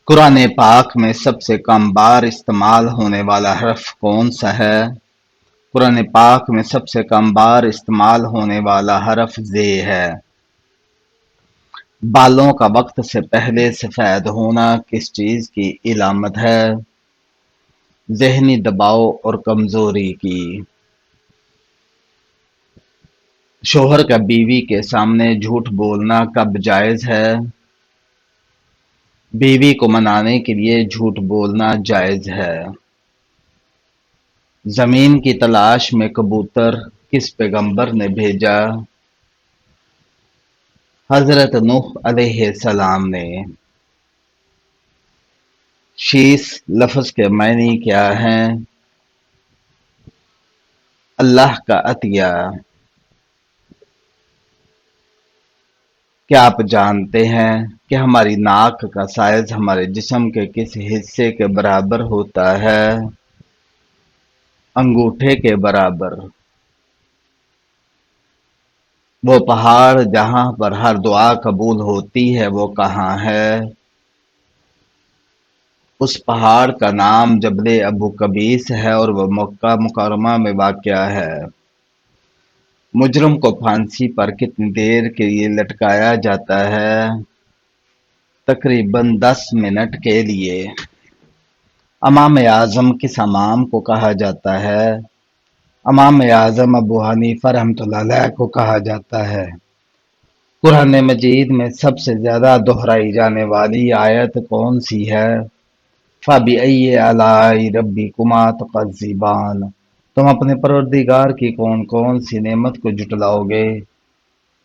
قرآن پاک میں سب سے کم بار استعمال ہونے والا حرف کون سا ہے؟ قرآن پاک میں سب سے کم بار استعمال ہونے والا حرف زے ہے۔ بالوں کا وقت سے پہلے سفید ہونا کس چیز کی علامت ہے؟ ذہنی دباؤ اور کمزوری کی۔ شوہر کا بیوی کے سامنے جھوٹ بولنا کب جائز ہے؟ بیوی کو منانے کے لیے جھوٹ بولنا جائز ہے۔ زمین کی تلاش میں کبوتر کس پیغمبر نے بھیجا؟ حضرت نوح علیہ السلام نے۔ شیس لفظ کے معنی کیا ہیں؟ اللہ کا عطیہ۔ کیا آپ جانتے ہیں کہ ہماری ناک کا سائز ہمارے جسم کے کس حصے کے برابر ہوتا ہے؟ انگوٹھے کے برابر۔ وہ پہاڑ جہاں پر ہر دعا قبول ہوتی ہے وہ کہاں ہے؟ اس پہاڑ کا نام جبل ابو قبیس ہے اور وہ مکہ مکرمہ میں واقع ہے۔ مجرم کو پھانسی پر کتنی دیر کے لیے لٹکایا جاتا ہے؟ تقریباً 10 منٹ کے لیے۔ امام اعظم کس امام کو کہا جاتا ہے؟ امام اعظم ابو حنیفہ رحمۃ اللہ علیہ کو کہا جاتا ہے۔ قرآن مجید میں سب سے زیادہ دہرائی جانے والی آیت کون سی ہے؟ فَبِأَيِّ آلَاءِ رَبِّكُمَا تُكَذِّبَانِ۔ تم اپنے پروردگار کی کون کون سی نعمت کو جھٹلاؤ گے؟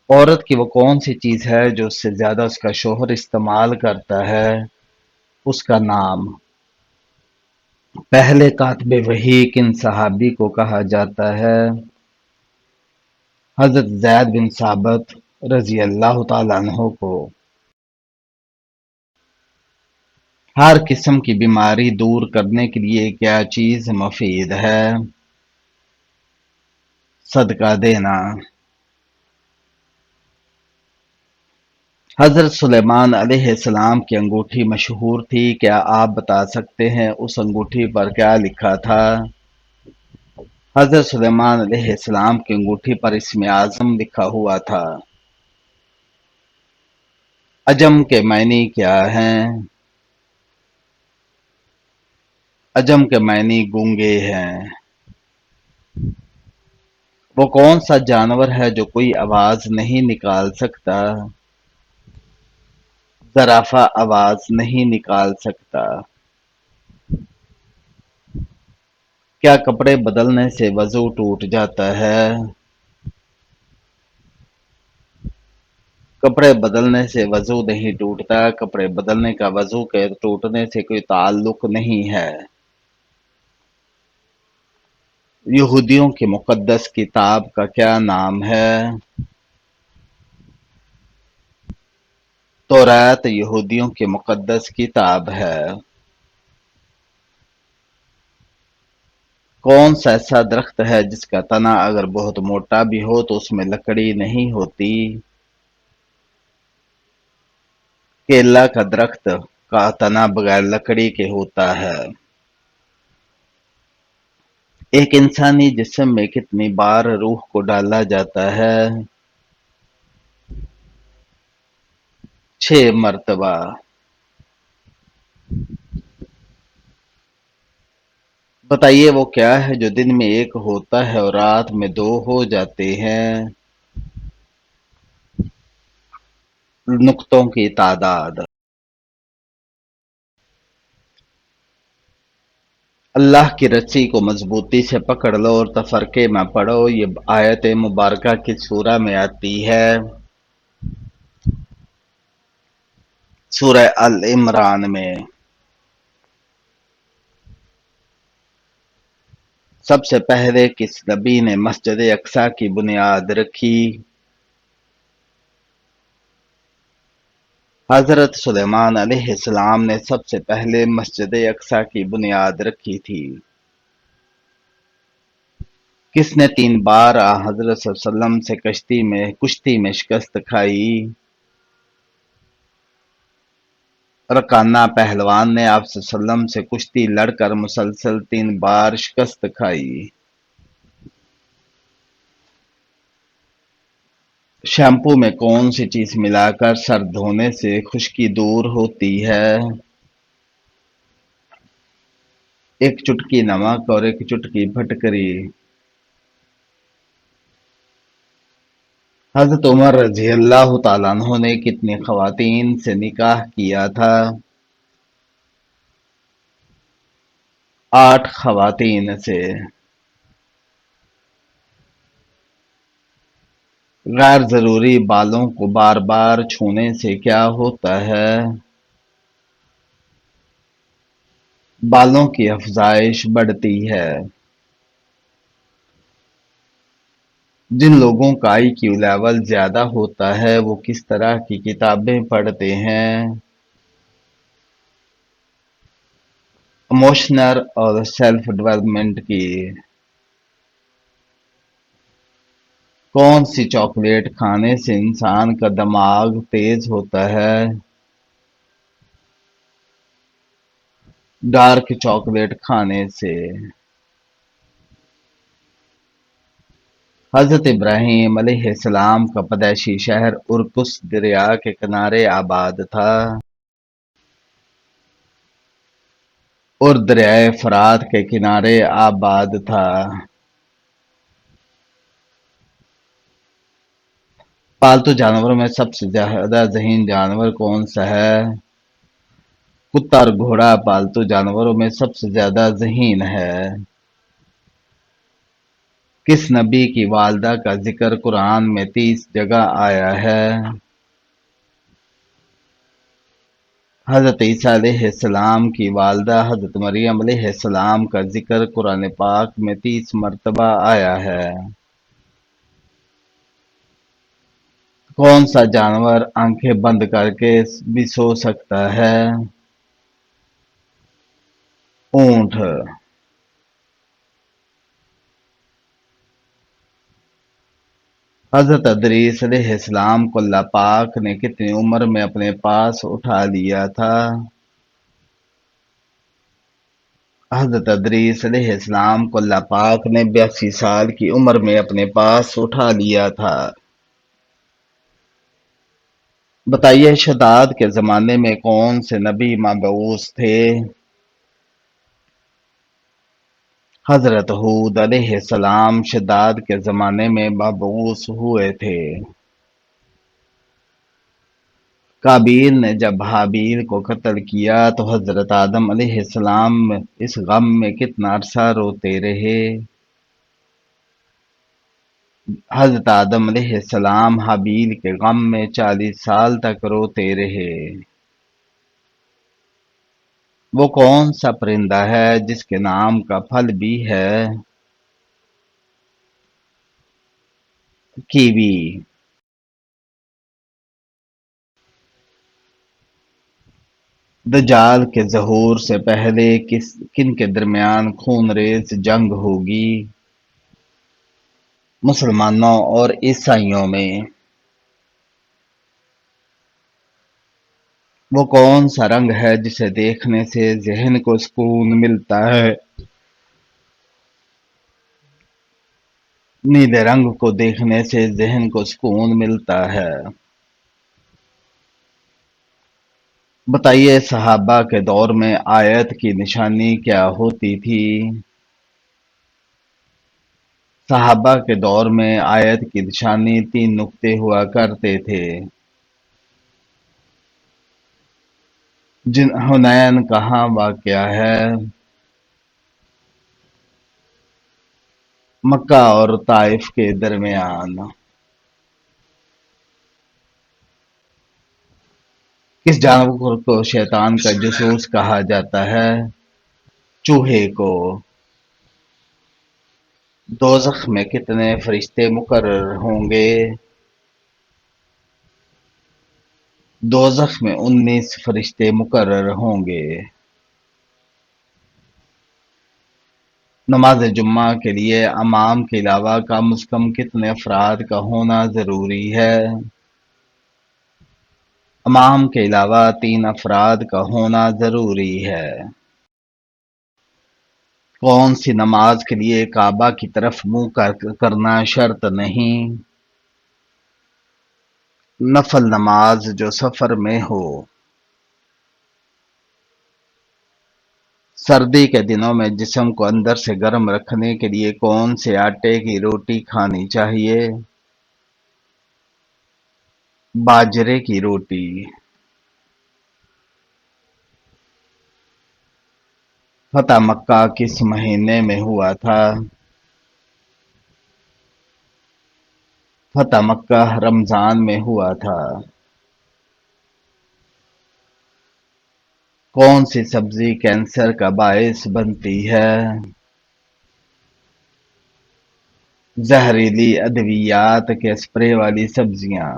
عورت کی وہ کون سی چیز ہے جو اس سے زیادہ اس کا شوہر استعمال کرتا ہے؟ اس کا نام۔ پہلے کاتب وحی کن صحابی کو کہا جاتا ہے؟ حضرت زید بن ثابت رضی اللہ تعالیٰ عنہ کو۔ ہر قسم کی بیماری دور کرنے کے لیے کیا چیز مفید ہے؟ صدقہ دینا۔ حضرت سلیمان علیہ السلام کی انگوٹھی مشہور تھی، کیا آپ بتا سکتے ہیں اس انگوٹھی پر کیا لکھا تھا؟ حضرت سلیمان علیہ السلام کی انگوٹھی پر اسم اعظم لکھا ہوا تھا۔ عجم کے معنی کیا ہیں؟ عجم کے معنی گونگے ہیں۔ وہ کون سا جانور ہے جو کوئی آواز نہیں نکال سکتا؟ زرافہ آواز نہیں نکال سکتا۔ کیا کپڑے بدلنے سے وضو ٹوٹ جاتا ہے؟ کپڑے بدلنے سے وضو نہیں ٹوٹتا، کپڑے بدلنے کا وضو کے ٹوٹنے سے کوئی تعلق نہیں ہے۔ یہودیوں کی مقدس کتاب کا کیا نام ہے؟ توراۃ یہودیوں کی مقدس کتاب ہے۔ کون سا ایسا درخت ہے جس کا تنا اگر بہت موٹا بھی ہو تو اس میں لکڑی نہیں ہوتی؟ کیلا کا درخت کا تنا بغیر لکڑی کے ہوتا ہے۔ ایک انسانی جسم میں کتنی بار روح کو ڈالا جاتا ہے؟ 6 مرتبہ۔ بتائیے وہ کیا ہے جو دن میں 1 ہوتا ہے اور رات میں 2 ہو جاتے ہیں؟ نقطوں کی تعداد۔ اللہ کی رسی کو مضبوطی سے پکڑ لو اور تفرقے میں پڑھو، یہ آیت مبارکہ کس سورہ میں آتی ہے؟ سورہ ال عمران میں۔ سب سے پہلے کس نبی نے مسجد اقصی کی بنیاد رکھی؟ حضرت سلیمان علیہ السلام نے سب سے پہلے مسجد اقصی کی بنیاد رکھی تھی۔ کس نے 3 بار حضرت صلی اللہ علیہ وسلم سے کشتی میں شکست کھائی؟ رکانہ پہلوان نے آپ صلی اللہ علیہ وسلم سے کشتی لڑ کر مسلسل 3 بار شکست کھائی۔ شیمپو میں کون سی چیز ملا کر سر دھونے سے خشکی دور ہوتی ہے؟ ایک چٹکی نمک اور ایک چٹکی پھٹکری۔ حضرت عمر رضی اللہ تعالیٰ عنہ نے کتنی خواتین سے نکاح کیا تھا؟ 8 خواتین سے۔ غیر ضروری بالوں کو بار بار چھونے سے کیا ہوتا ہے؟ بالوں کی افزائش بڑھتی ہے۔ جن لوگوں کا آئی کیو لیول زیادہ ہوتا ہے وہ کس طرح کی کتابیں پڑھتے ہیں؟ ایموشنل اور سیلف ڈیولپمنٹ کی۔ کون سی چاکلیٹ کھانے سے انسان کا دماغ تیز ہوتا ہے؟ ڈارک چاکلیٹ کھانے سے۔ حضرت ابراہیم علیہ السلام کا پیدائشی شہر ارکس دریا کے کنارے آباد تھا اور دریائے فرات کے کنارے آباد تھا۔ پالتو جانوروں میں سب سے زیادہ ذہین جانور کون سا ہے؟ کتا اور گھوڑا پالتو جانوروں میں سب سے زیادہ ذہین ہے۔ کس نبی کی والدہ کا ذکر قرآن میں 30 جگہ آیا ہے؟ حضرت عیسیٰ علیہ السلام کی والدہ حضرت مریم علیہ السلام کا ذکر قرآن پاک میں 30 مرتبہ آیا ہے۔ کون سا جانور آنکھیں بند کر کے بھی سو سکتا ہے؟ اونٹ۔ حضرت ادریس علیہ السلام کو اللہ پاک نے کتنی عمر میں اپنے پاس اٹھا لیا تھا؟ حضرت ادریس علیہ السلام کو اللہ پاک نے 82 سال کی عمر میں اپنے پاس اٹھا لیا تھا۔ بتائیے شداد کے زمانے میں کون سے نبی مبعوث تھے؟ حضرت ہود علیہ السلام شداد کے زمانے میں مبعوث ہوئے تھے۔ قابیل نے جب حابیل کو قتل کیا تو حضرت آدم علیہ السلام اس غم میں کتنا عرصہ روتے رہے؟ حضرت آدم علیہ السلام حابیل کے غم میں 40 سال تک روتے رہے۔ وہ کون سا پرندہ ہے جس کے نام کا پھل بھی ہے؟ کیوی۔ دجال کے ظہور سے پہلے کن کے درمیان خون ریز جنگ ہوگی؟ مسلمانوں اور عیسائیوں میں۔ وہ کون سا رنگ ہے جسے دیکھنے سے ذہن کو سکون ملتا ہے؟ نیلے رنگ کو دیکھنے سے ذہن کو سکون ملتا ہے۔ بتائیے صحابہ کے دور میں آیت کی نشانی کیا ہوتی تھی؟ صحابہ کے دور میں آیت کی نشانی 3 نقطے ہوا کرتے تھے۔ حنین کہاں واقع ہے؟ مکہ اور طائف کے درمیان۔ کس جانور کو شیطان کا جاسوس کہا جاتا ہے؟ چوہے کو۔ دوزخ میں کتنے فرشتے مقرر ہوں گے؟ دوزخ میں 19 فرشتے مقرر ہوں گے۔ نماز جمعہ کے لیے امام کے علاوہ کم از کم کتنے افراد کا ہونا ضروری ہے؟ امام کے علاوہ 3 افراد کا ہونا ضروری ہے۔ کون سی نماز کے لیے کعبہ کی طرف منہ کرنا شرط نہیں؟ نفل نماز جو سفر میں ہو۔ سردی کے دنوں میں جسم کو اندر سے گرم رکھنے کے لیے کون سے آٹے کی روٹی کھانی چاہیے؟ باجرے کی روٹی۔ فتح مکہ کس مہینے میں ہوا تھا؟ فتح مکہ رمضان میں ہوا تھا۔ کون سی سبزی کینسر کا باعث بنتی ہے؟ زہریلی ادویات کے اسپرے والی سبزیاں۔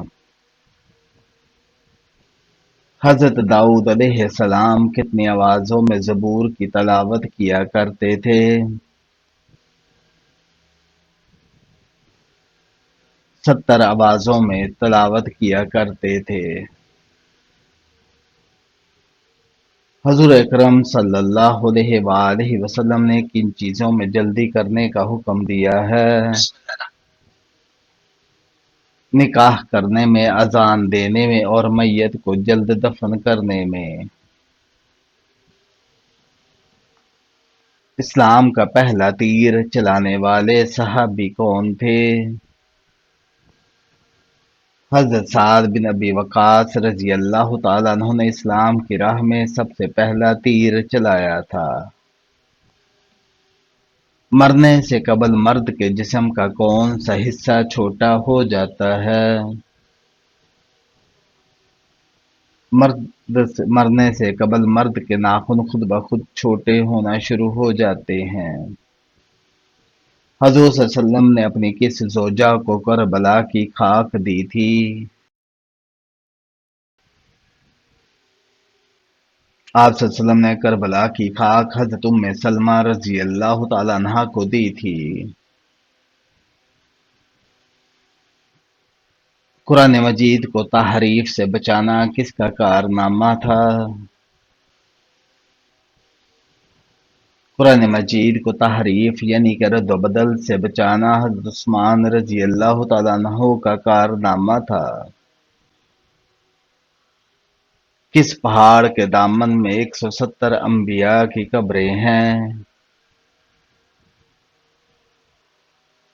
حضرت داؤد علیہ السلام کتنی آوازوں میں زبور کی تلاوت کیا کرتے تھے؟ 70 آوازوں میں تلاوت کیا کرتے تھے۔ حضور اکرم صلی اللہ علیہ وآلہ وسلم نے کن چیزوں میں جلدی کرنے کا حکم دیا ہے؟ نکاح کرنے میں، اذان دینے میں اور میت کو جلد دفن کرنے میں۔ اسلام کا پہلا تیر چلانے والے صحابی کون تھے؟ حضرت سعد بن ابی وقاص رضی اللہ تعالیٰ عنہ نے اسلام کی راہ میں سب سے پہلا تیر چلایا تھا۔ مرنے سے قبل مرد کے جسم کا کون سا حصہ چھوٹا ہو جاتا ہے؟ مرنے سے قبل مرد کے ناخن خود بخود چھوٹے ہونا شروع ہو جاتے ہیں۔ حضور صلی اللہ علیہ وسلم نے اپنی کس زوجہ کو کربلا کی خاک دی تھی؟ آپ صلی اللہ علیہ وسلم نے کربلا کی خاک حضرت ام سلمہ رضی اللہ تعالیٰ عنہا کو دی تھی۔ قرآن مجید کو تحریف سے بچانا کس کا کارنامہ تھا؟ قرآن مجید کو تحریف یعنی کہ رد و بدل سے بچانا حضرت عثمان رضی اللہ تعالیٰ عنہ کا کارنامہ تھا۔ کس پہاڑ کے دامن میں 170 انبیاء کی قبریں ہیں؟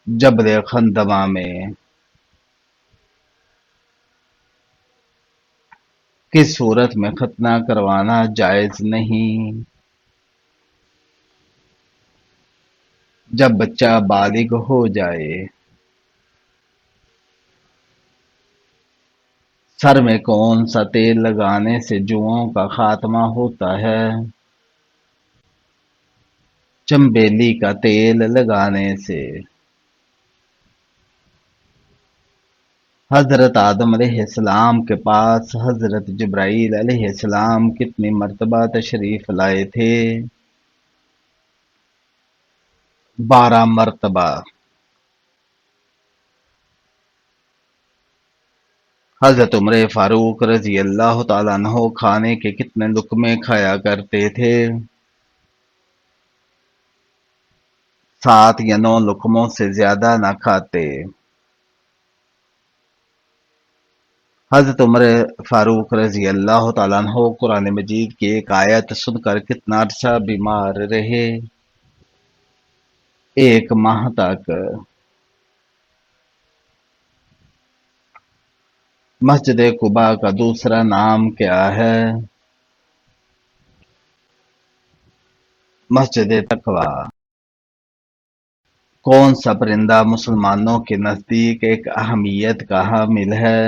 جبل خندمہ میں۔ کس صورت میں ختنہ کروانا جائز نہیں؟ جب بچہ بالغ ہو جائے۔ سر میں کون سا تیل لگانے سے جوؤں کا خاتمہ ہوتا ہے؟ چنبیلی کا تیل لگانے سے۔ حضرت آدم علیہ السلام کے پاس حضرت جبرائیل علیہ السلام کتنی مرتبہ تشریف لائے تھے؟ 12 مرتبہ۔ حضرت عمر فاروق رضی اللہ تعالیٰ عنہ کھانے کے کتنے لقمے کھایا کرتے تھے؟ 7 یا 9 لقموں سے زیادہ نہ کھاتے۔ حضرت عمر فاروق رضی اللہ تعالیٰ عنہ قرآن مجید کی ایک آیت سن کر کتنا عرصہ بیمار رہے؟ 1 ماہ تک۔ مسجد قباء کا دوسرا نام کیا ہے؟ مسجد تقویٰ۔ کون سا پرندہ مسلمانوں کے نزدیک ایک اہمیت کا حامل ہے؟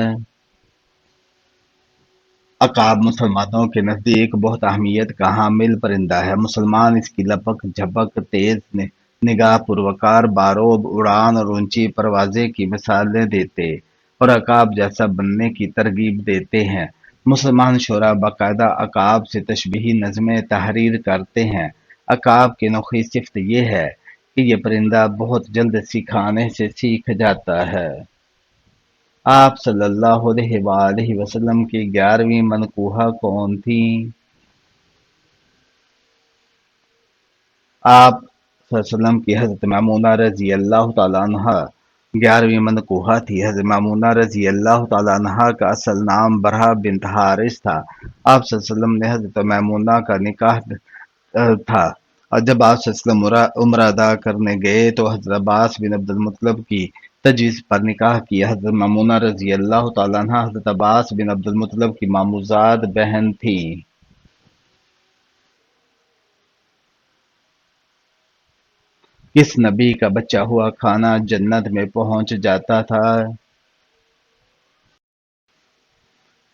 عقاب مسلمانوں کے نزدیک بہت اہمیت کا حامل پرندہ ہے۔ مسلمان اس کی لپک جھپک، تیز نگاہ، پروکار باروب، اڑان اور اونچی پروازیں کی مثالیں دیتے اور عقاب جیسا بننے کی ترغیب دیتے ہیں۔ مسلمان شعراء باقاعدہ عقاب سے تشبیہی نظمیں تحریر کرتے ہیں۔ عقاب کی انوکھی صفت یہ ہے کہ یہ پرندہ بہت جلد سکھانے سے سیکھ جاتا ہے۔ آپ صلی اللہ علیہ وآلہ وسلم کی 11ویں منقوہہ کون تھیں؟ آپ صلی اللہ علیہ وسلم کی حضرت میمونہ رضی اللہ تعالیٰ عنہ 11ویں منقوہہ تھی۔ حضرت میمونہ رضی اللہ تعالیٰ عنہ کا اصل نام برہہ بنت حارث تھا۔ آپ صلی اللہ علیہ وسلم نے حضرت میمونہ کا نکاح تھا، اور جب آپ صلی اللہ علیہ وسلم عمرہ ادا کرنے گئے تو حضرت عباس بن عبد المطلب کی تجویز پر نکاح کیا۔ حضرت میمونہ رضی اللہ تعالیٰ عنہ حضرت عباس بن عبد المطلب کی ماموزاد بہن تھی۔ کس نبی کا بچا ہوا کھانا جنت میں پہنچ جاتا تھا؟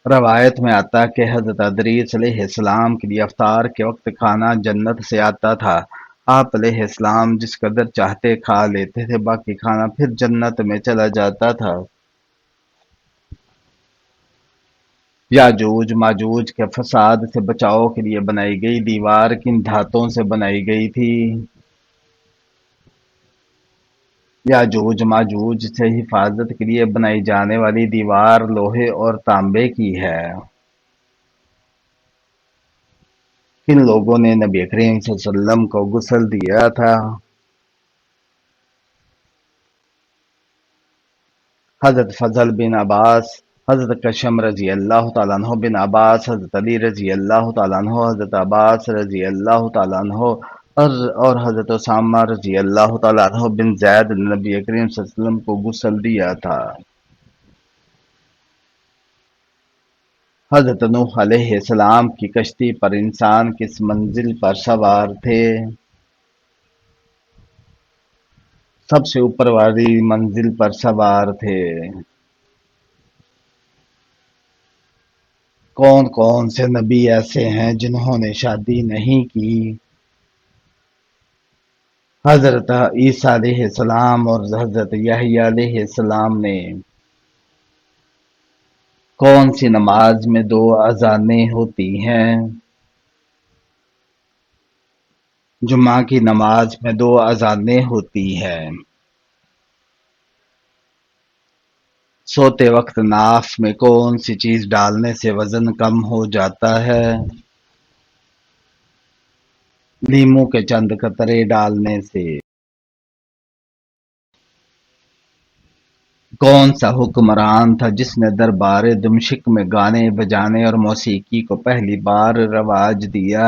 روایت میں آتا ہے کہ حضرت ادریس علیہ السلام کے لیے افطار کے وقت کھانا جنت سے آتا تھا۔ آپ علیہ السلام جس قدر چاہتے کھا لیتے تھے، باقی کھانا پھر جنت میں چلا جاتا تھا۔ یاجوج ماجوج کے فساد سے بچاؤ کے لیے بنائی گئی دیوار کن دھاتوں سے بنائی گئی تھی؟ یاجوج ماجوج سے حفاظت کے لیے بنائی جانے والی دیوار لوہے اور تانبے کی ہے۔ کن لوگوں نے نبی کریم صلی اللہ علیہ وسلم کو غسل دیا تھا؟ حضرت فضل بن عباس، حضرت کشم رضی اللہ تعالیٰ عنہ بن عباس، حضرت علی رضی اللہ تعالیٰ عنہ، حضرت عباس رضی اللہ تعالیٰ عنہ اور حضرت اسامہ رضی اللہ تعالیٰ عنہ بن زید نے نبی کریم صلی اللہ علیہ وسلم کو غسل دیا تھا۔ حضرت نوح علیہ السلام کی کشتی پر انسان کس منزل پر سوار تھے؟ سب سے اوپر والی منزل پر سوار تھے۔ کون کون سے نبی ایسے ہیں جنہوں نے شادی نہیں کی؟ حضرت عیسیٰ علیہ السلام اور حضرت یحییٰ علیہ السلام نے۔ کون سی نماز میں 2 اذانیں ہوتی ہیں؟ جمعہ کی نماز میں 2 اذانیں ہوتی ہیں۔ سوتے وقت ناف میں کون سی چیز ڈالنے سے وزن کم ہو جاتا ہے؟ لیموں کے چند قطرے ڈالنے سے۔ کون سا حکمران تھا جس نے دربار دمشق میں گانے بجانے اور موسیقی کو پہلی بار رواج دیا؟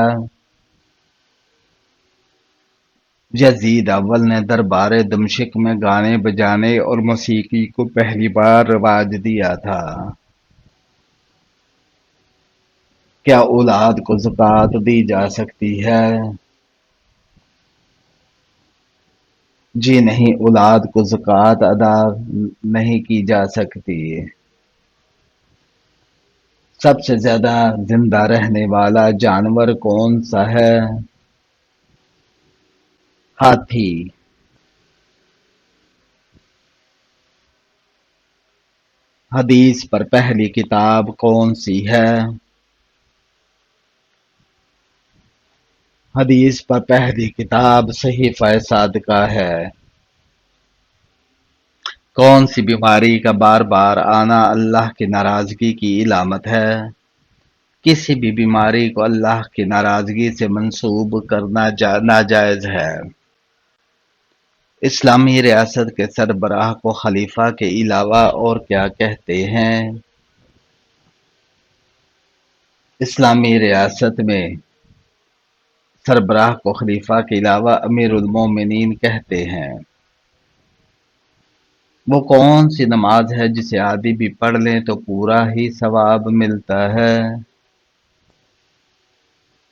یزید اول نے دربار دمشق میں گانے بجانے اور موسیقی کو پہلی بار رواج دیا تھا۔ کیا اولاد کو زکوٰۃ دی جا سکتی ہے؟ جی نہیں، اولاد کو زکوٰۃ ادا نہیں کی جا سکتی۔ سب سے زیادہ زندہ رہنے والا جانور کون سا ہے؟ ہاتھی۔ حدیث پر پہلی کتاب کون سی ہے؟ حدیث پر پہلی کتاب صحیفہ صادقہ ہے۔ کون سی بیماری کا بار بار آنا اللہ کی ناراضگی کی علامت ہے؟ کسی بھی بیماری کو اللہ کی ناراضگی سے منسوب کرنا ناجائز ہے۔ اسلامی ریاست کے سربراہ کو خلیفہ کے علاوہ اور کیا کہتے ہیں؟ اسلامی ریاست میں سربراہ کو خلیفہ کے علاوہ امیر المومنین کہتے ہیں۔ وہ کون سی نماز ہے جسے عادی بھی پڑھ لیں تو پورا ہی ثواب ملتا ہے؟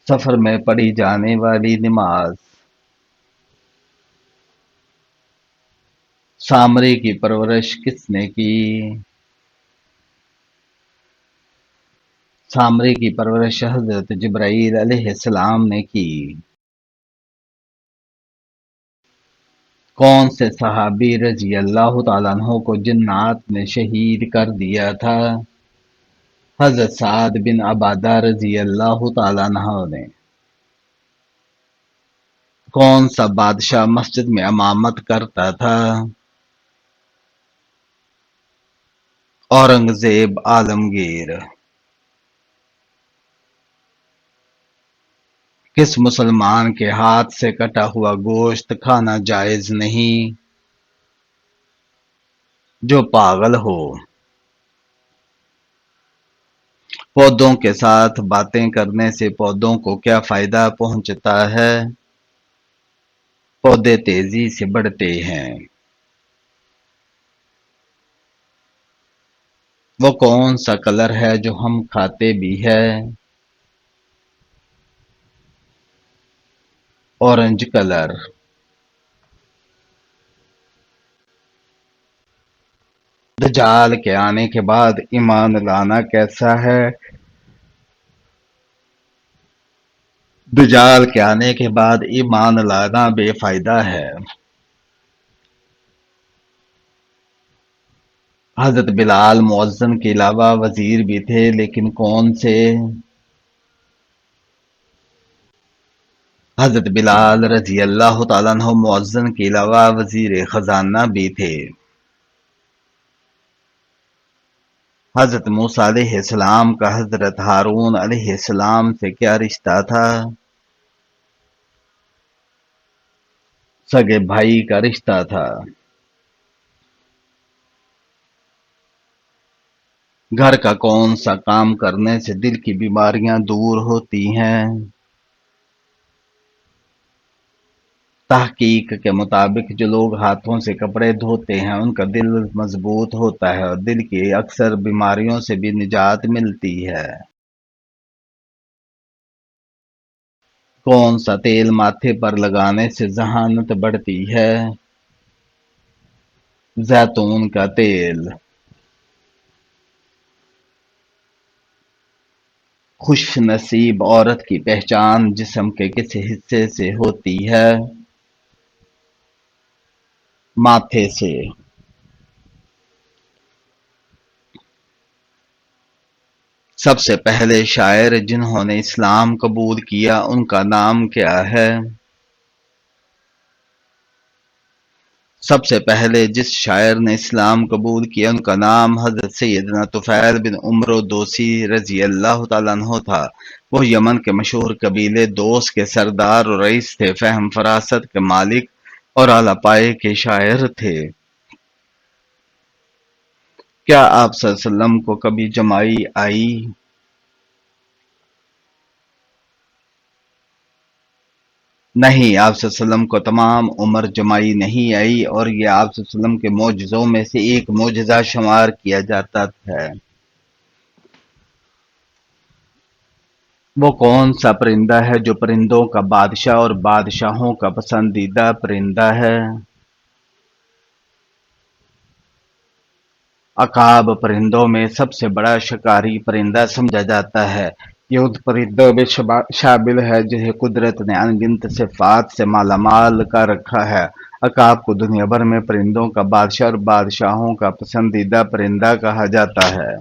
سفر میں پڑھی جانے والی نماز۔ سامری کی پرورش کس نے کی؟ سامری کی پرورش حضرت جبرائیل علیہ السلام نے کی۔ کون سے صحابی رضی اللہ تعالیٰ عنہ کو جنات نے شہید کر دیا تھا؟ حضرت سعد بن عبادہ رضی اللہ تعالیٰ عنہ نے۔ کون سا بادشاہ مسجد میں امامت کرتا تھا؟ اورنگزیب عالمگیر کس مسلمان کے ہاتھ سے کٹا ہوا گوشت کھانا جائز نہیں؟ جو پاگل ہو۔ پودوں کے ساتھ باتیں کرنے سے پودوں کو کیا فائدہ پہنچتا ہے؟ پودے تیزی سے بڑھتے ہیں۔ وہ کون سا کلر ہے جو ہم کھاتے بھی ہے؟ Orange colour. دجال کے آنے کے بعد ایمان لانا کیسا ہے؟ دجال کے آنے کے بعد ایمان لانا بے فائدہ ہے۔ حضرت بلال مؤذن کے علاوہ وزیر بھی تھے، لیکن کون سے؟ حضرت بلال رضی اللہ تعالیٰ عنہ مؤذن کے علاوہ وزیر خزانہ بھی تھے۔ حضرت موسیٰ علیہ السلام کا حضرت ہارون علیہ السلام سے کیا رشتہ تھا؟ سگے بھائی کا رشتہ تھا۔ گھر کا کون سا کام کرنے سے دل کی بیماریاں دور ہوتی ہیں؟ تحقیق کے مطابق جو لوگ ہاتھوں سے کپڑے دھوتے ہیں ان کا دل مضبوط ہوتا ہے اور دل کی اکثر بیماریوں سے بھی نجات ملتی ہے۔ کون سا تیل ماتھے پر لگانے سے ذہانت بڑھتی ہے؟ زیتون کا تیل۔ خوش نصیب عورت کی پہچان جسم کے کس حصے سے ہوتی ہے؟ ماتھے سے۔ سب سے پہلے شاعر جنہوں نے اسلام قبول کیا ان کا نام کیا ہے؟ سب سے پہلے جس شاعر نے اسلام قبول کیا ان کا نام حضرت سیدنا طفیل بن عمرو دوسی رضی اللہ تعالیٰ عنہ تھا۔ وہ یمن کے مشہور قبیلے دوس کے سردار اور رئیس تھے، فہم فراست کے مالک اور اعلیٰ پائے کے شاعر تھے۔ کیا آپ صلی اللہ علیہ وسلم کو کبھی جمائی آئی؟ نہیں، آپ صلی اللہ علیہ وسلم کو تمام عمر جمائی نہیں آئی اور یہ آپ صلی اللہ علیہ وسلم کے معجزوں میں سے ایک معجزہ شمار کیا جاتا ہے۔ وہ کون سا پرندہ ہے جو پرندوں کا بادشاہ اور بادشاہوں کا پسندیدہ پرندہ ہے؟ عقاب پرندوں میں سب سے بڑا شکاری پرندہ سمجھا جاتا ہے۔ یہ ان پرندوں میں شامل ہے جنہیں قدرت نے ان گنت صفات سے مالا مال کر رکھا ہے۔ عقاب کو دنیا بھر میں پرندوں کا بادشاہ اور بادشاہوں کا پسندیدہ پرندہ کہا جاتا ہے۔